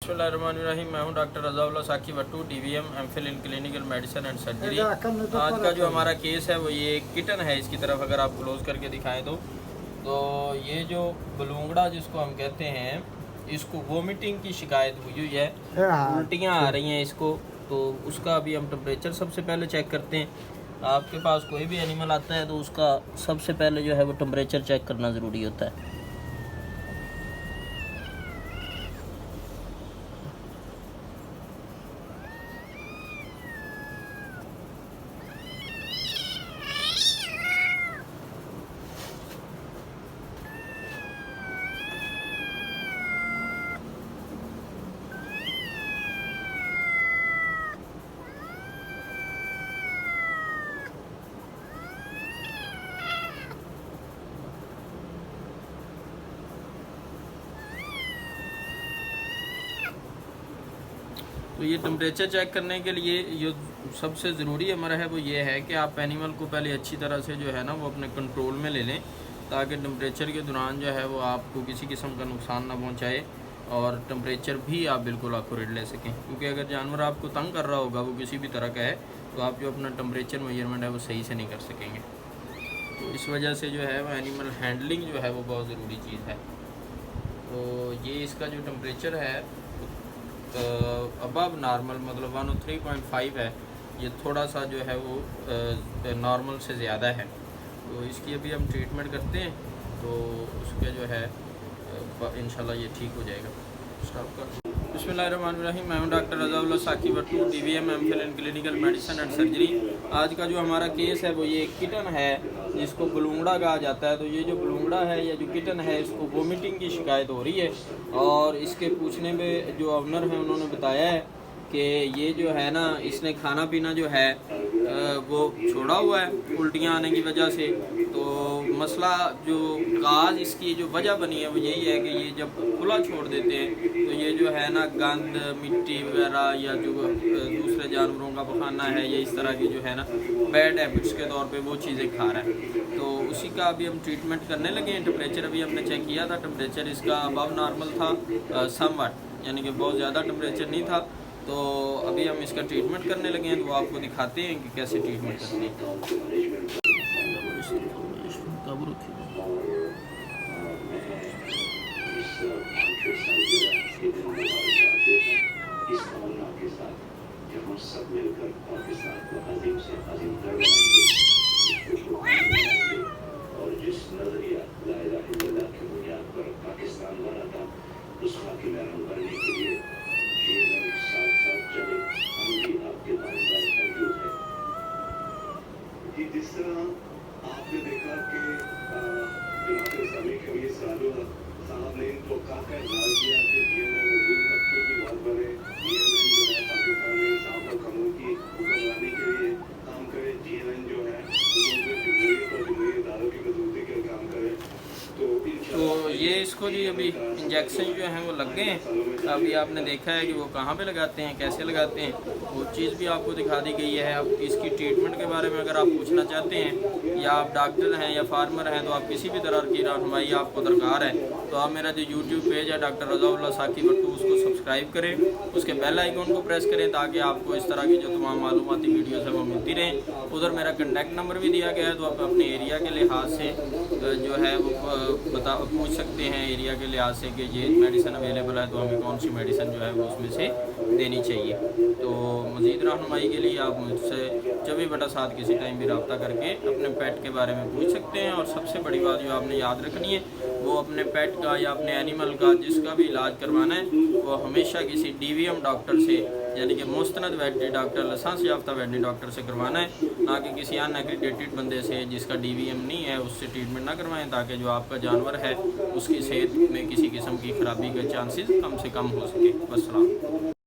बिस्मिल्लाहिर्रहमानिर्रहीम। मैं हूं डॉक्टर रज़ाउल्लाह साकी Bhattu, DVM MPhil in clinical medicine and surgery. आज का जो हमारा केस है वो ये एक किटन है। इसकी तरफ अगर आप क्लोज करके दिखाएं तो ये जो बलूंगड़ा जिसको हम कहते हैं, इसको वोमिटिंग की शिकायत हुई है, उल्टियाँ आ रही हैं इसको। तो उसका अभी हम टेम्परेचर सबसे पहले चेक करते हैं। आपके पास कोई भी एनिमल आता है तो उसका सबसे पहले जो है वो टेम्परेचर चेक करना ज़रूरी होता है। तो ये टेम्परेचर चेक करने के लिए जो सबसे ज़रूरी हमारा है वो ये है कि आप एनिमल को पहले अच्छी तरह से जो है ना वो अपने कंट्रोल में ले लें, ताकि टेम्परेचर के दौरान जो है वो आपको किसी किस्म का नुकसान ना पहुंचाए और टेम्परेचर भी आप बिल्कुल एक्यूरेट ले सकें। क्योंकि अगर जानवर आपको तंग कर रहा होगा, वो किसी भी तरह का है, तो आप जो अपना टेम्परेचर मेजरमेंट है वो सही से नहीं कर सकेंगे। तो इस वजह से जो है वो एनिमल हैंडलिंग जो है वो बहुत ज़रूरी चीज़ है। तो ये इसका जो टेम्परेचर है अबव नॉर्मल, मतलब 103.5 है। ये थोड़ा सा जो है वो नॉर्मल से ज़्यादा है। तो इसकी अभी हम ट्रीटमेंट करते हैं, तो उसके जो है इंशाल्लाह ये ठीक हो जाएगा। स्टॉप कर। बिस्मिल्लाहिर्रहमानिर्रहीम। मैं हूं डॉक्टर रज़ाउल्लाह साकी Bhattu, DVM MPhil in clinical medicine and surgery. आज का जो हमारा केस है वो ये एक किटन है जिसको बलूंगड़ा कहा जाता है। तो ये जो बलूंगड़ा है या जो किटन है, इसको वोमिटिंग की शिकायत हो रही है। और इसके पूछने में जो ऑनर हैं उन्होंने बताया है कि ये जो है ना, इसने खाना पीना जो है वो छोड़ा हुआ है उल्टियाँ आने की वजह से। तो मसला जो काज इसकी जो वजह बनी है वो यही है कि ये जब खुला छोड़ देते हैं तो ये जो है ना गंद, मिट्टी वगैरह या जो दूसरे जानवरों का पखाना है या इस तरह की जो है ना बैड हैबिट्स के तौर पे वो चीज़ें खा रहा है। तो उसी का अभी हम ट्रीटमेंट करने लगे हैं। टेम्परेचर अभी हमने चेक किया था, टेम्परेचर इसका अबव नॉर्मल था समवट, यानी कि बहुत ज़्यादा टेम्परेचर नहीं था। तो अभी हम इसका ट्रीटमेंट करने लगे हैं, तो आपको दिखाते हैं कि कैसे ट्रीटमेंट करते हैं। सब मिलकर पाकिस्तान को अजीम से अजीम और जिस नजरिया ला इलाहा इल्लल्लाह की बुनियाद पर पाकिस्तान बना था, उस खाकी महरूम करने के लिए जीवन साथ साथ चले, हम भी आपके बारे में मौजूद है। कि जिस तरह आपने देखा कि जमात इस्लामी के लिए साहब ने इनको काफी डाल दिया कि DMN मजबूत तबके की बात बने, DMN जो है पाकिस्तान में इंसाफ और कानून की हुक्मरानी के लिए काम करे, DMN जो है जमहूरियत और जमहूरियतदारों की मजबूती के लिए काम करे। तो ये इसको जी अभी इंजेक्शन जो हैं वो लग गए हैं। अभी आपने देखा है कि वो कहाँ पे लगाते हैं, कैसे लगाते हैं, वो चीज़ भी आपको दिखा दी गई है। अब इसकी ट्रीटमेंट के बारे में अगर आप पूछना चाहते हैं या आप डॉक्टर हैं या फार्मर हैं, तो आप किसी भी तरह की रहनुमाई आपको दरकार है, तो आप मेरा जो YouTube पेज है डॉक्टर रज़ाउल्लाह साकी भट्टू, उसको सब्सक्राइब करें, उसके बेल आइकन को प्रेस करें, ताकि आपको इस तरह की जो तमाम मालूमाती वीडियोज़ है वो मिलती रहें। उधर मेरा कॉन्टैक्ट नंबर भी दिया गया है, तो आप अपने एरिया के लिहाज से जो है वो पूछ सकते हैं एरिया के लिहाज से कि ये मेडिसिन अवेलेबल है, तो हमें कौन सी मेडिसिन जो है वो उसमें से देनी चाहिए। तो मज़ीद रहनुमाई के लिए आप मुझसे 24/7 किसी टाइम भी रब्ता करके अपने पेट के बारे में पूछ सकते हैं। और सबसे बड़ी बात जो आपने याद रखनी है, वो अपने पेट का या अपने एनिमल का जिसका भी इलाज करवाना है, वो हमेशा किसी DVM डॉक्टर से, यानी कि मुस्तनद वेटनरी डॉक्टर, लाइसेंस याफ्ता वेटनरी डॉक्टर से करवाना है, ना कि किसी अनएक्रेडिटेड बंदे से जिसका DVM नहीं है उससे ट्रीटमेंट ना करवाएं, ताकि जो आपका जानवर है उसकी सेहत में किसी किस्म की खराबी के चांसेस कम से कम हो सके। अस्सलाम।